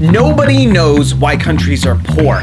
Nobody knows why countries are poor.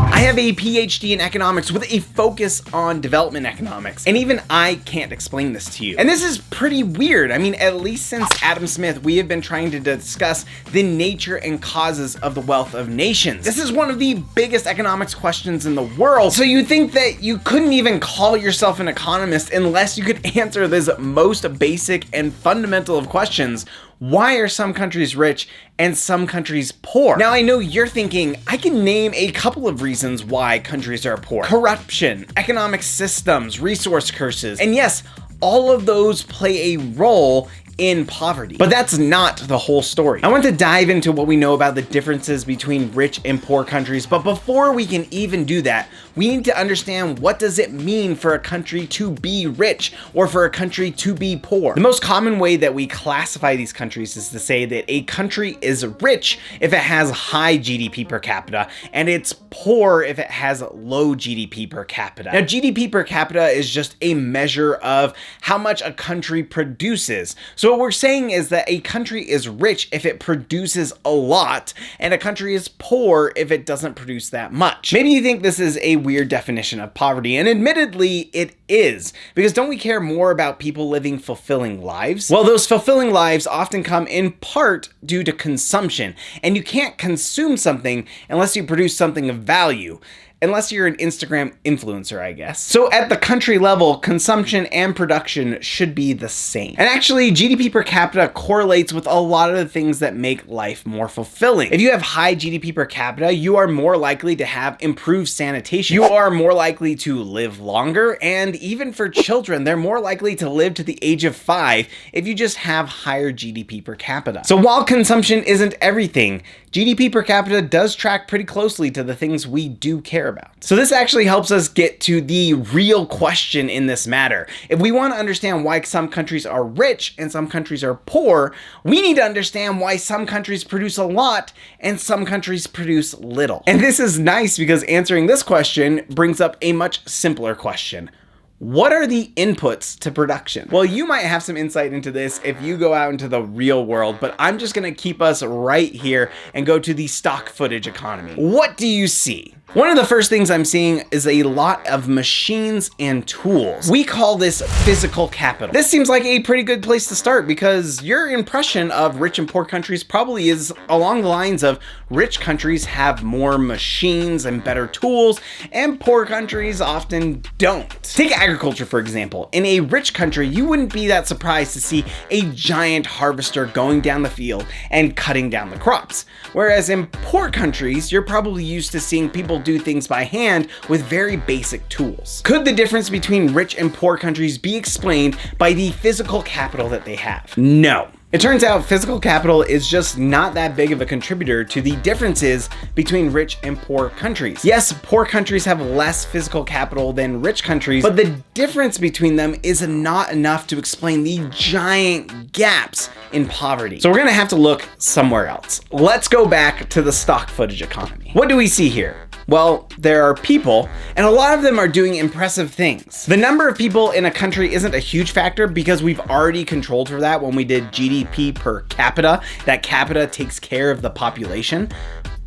I have a PhD in economics with a focus on development economics, and even I can't explain this to you. And this is pretty weird. I mean, at least since Adam Smith, we have been trying to discuss the nature and causes of the wealth of nations. This is one of the biggest economics questions in the world. So you think that you couldn't even call yourself an economist unless you could answer this most basic and fundamental of questions. Why are some countries rich and some countries poor? Now, I know you're thinking, I can name a couple of reasons why countries are poor. Corruption, economic systems, resource curses, and yes, all of those play a role in poverty. But that's not the whole story. I want to dive into what we know about the differences between rich and poor countries, but before we can even do that, we need to understand what does it mean for a country to be rich or for a country to be poor. The most common way that we classify these countries is to say that a country is rich if it has high GDP per capita and it's poor if it has low GDP per capita. Now, GDP per capita is just a measure of how much a country produces. So what we're saying is that a country is rich if it produces a lot, and a country is poor if it doesn't produce that much. Maybe you think this is a weird definition of poverty, and admittedly it is, because don't we care more about people living fulfilling lives? Well, those fulfilling lives often come in part due to consumption, and you can't consume something unless you produce something of value. Unless you're an Instagram influencer, I guess. So at the country level, consumption and production should be the same. And actually, GDP per capita correlates with a lot of the things that make life more fulfilling. If you have high GDP per capita, you are more likely to have improved sanitation. You are more likely to live longer, and even for children, they're more likely to live to the age of 5 if you just have higher GDP per capita. So while consumption isn't everything, GDP per capita does track pretty closely to the things we do care about. So this actually helps us get to the real question in this matter. If we want to understand why some countries are rich and some countries are poor, we need to understand why some countries produce a lot and some countries produce little. And this is nice because answering this question brings up a much simpler question. What are the inputs to production? Well, you might have some insight into this if you go out into the real world, but I'm just gonna keep us right here and go to the stock footage economy. What do you see? One of the first things I'm seeing is a lot of machines and tools. We call this physical capital. This seems like a pretty good place to start because your impression of rich and poor countries probably is along the lines of rich countries have more machines and better tools, and poor countries often don't. Take agriculture, for example. In a rich country, you wouldn't be that surprised to see a giant harvester going down the field and cutting down the crops. Whereas in poor countries, you're probably used to seeing people do things by hand with very basic tools. Could the difference between rich and poor countries be explained by the physical capital that they have? No. It turns out physical capital is just not that big of a contributor to the differences between rich and poor countries. Yes, poor countries have less physical capital than rich countries, but the difference between them is not enough to explain the giant gaps in poverty. So we're gonna have to look somewhere else. Let's go back to the stock footage economy. What do we see here? Well, there are people, and a lot of them are doing impressive things. The number of people in a country isn't a huge factor because we've already controlled for that when we did GDP per capita. That capita takes care of the population.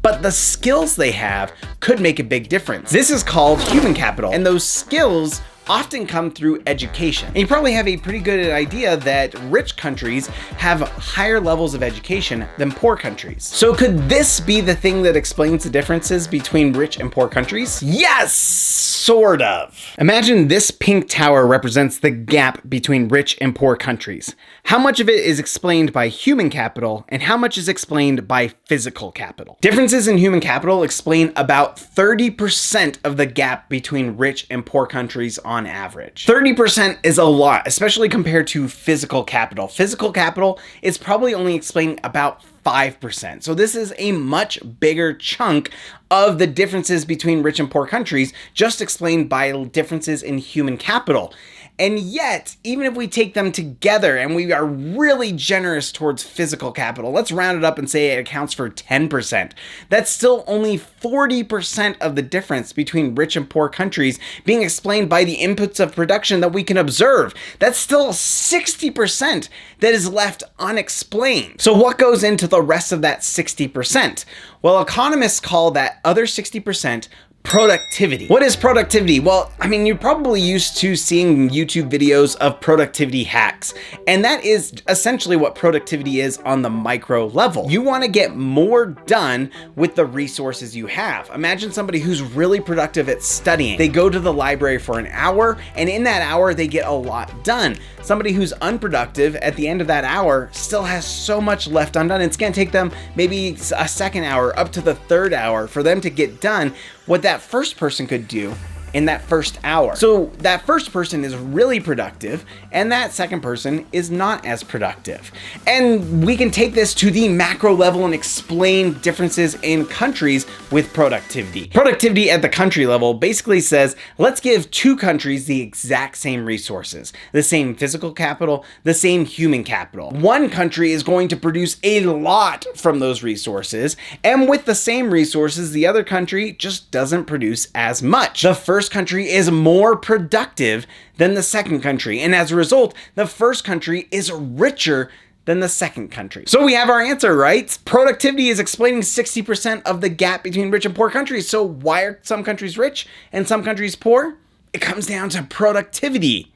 But the skills they have could make a big difference. This is called human capital, and those skills often come through education. And you probably have a pretty good idea that rich countries have higher levels of education than poor countries. So could this be the thing that explains the differences between rich and poor countries? Yes, sort of. Imagine this pink tower represents the gap between rich and poor countries. How much of it is explained by human capital and how much is explained by physical capital? Differences in human capital explain about 30% of the gap between rich and poor countries on average. 30% is a lot, especially compared to physical capital. Physical capital is probably only explaining about 5%. So this is a much bigger chunk of the differences between rich and poor countries, just explained by differences in human capital. And yet, even if we take them together and we are really generous towards physical capital, let's round it up and say it accounts for 10%. That's still only 40% of the difference between rich and poor countries being explained by the inputs of production that we can observe. That's still 60% that is left unexplained. So what goes into the rest of that 60%? Well, economists call that other 60% productivity. What is productivity? Well, I mean, you're probably used to seeing YouTube videos of productivity hacks, and that is essentially what productivity is on the micro level. You want to get more done with the resources you have. Imagine somebody who's really productive at studying. They go to the library for an hour, and in that hour, they get a lot done. Somebody who's unproductive at the end of that hour still has so much left undone. It's going to take them maybe a second hour up to the third hour for them to get done what that first person could do in that first hour. So that first person is really productive and that second person is not as productive. And we can take this to the macro level and explain differences in countries with productivity. Productivity at the country level basically says, let's give two countries the exact same resources, the same physical capital, the same human capital. One country is going to produce a lot from those resources, and with the same resources, the other country just doesn't produce as much. The first country is more productive than the second country, and as a result, the first country is richer than the second country. So we have our answer, right? Productivity is explaining 60% of the gap between rich and poor countries. So why are some countries rich and some countries poor? It comes down to productivity.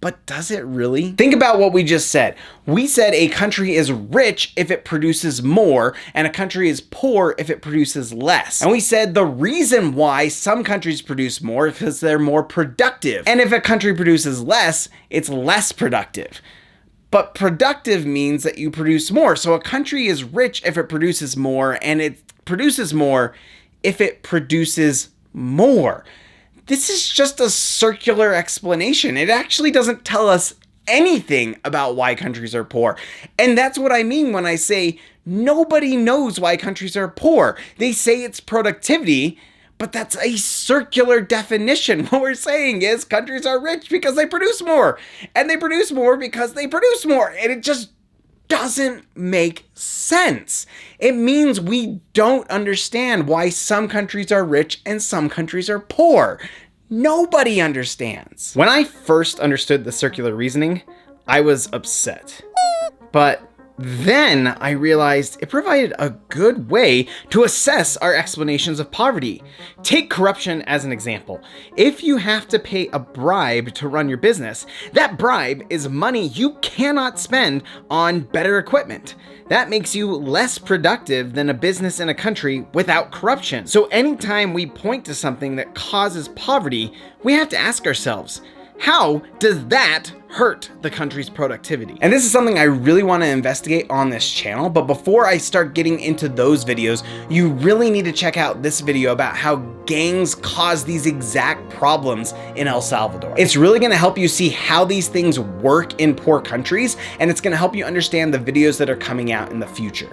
But does it really? Think about what we just said. We said a country is rich if it produces more, and a country is poor if it produces less. And we said the reason why some countries produce more is because they're more productive. And if a country produces less, it's less productive. But productive means that you produce more. So a country is rich if it produces more, and it produces more if it produces more. This is just a circular explanation. It actually doesn't tell us anything about why countries are poor. And that's what I mean when I say nobody knows why countries are poor. They say it's productivity, but that's a circular definition. What we're saying is countries are rich because they produce more, and they produce more because they produce more. And it just doesn't make sense. It means we don't understand why some countries are rich and some countries are poor. Nobody understands. When I first understood the circular reasoning, I was upset. But then I realized it provided a good way to assess our explanations of poverty. Take corruption as an example. If you have to pay a bribe to run your business, that bribe is money you cannot spend on better equipment. That makes you less productive than a business in a country without corruption. So anytime we point to something that causes poverty, we have to ask ourselves, how does that hurt the country's productivity? And this is something I really want to investigate on this channel, but before I start getting into those videos, you really need to check out this video about how gangs cause these exact problems in El Salvador. It's really going to help you see how these things work in poor countries, and it's going to help you understand the videos that are coming out in the future.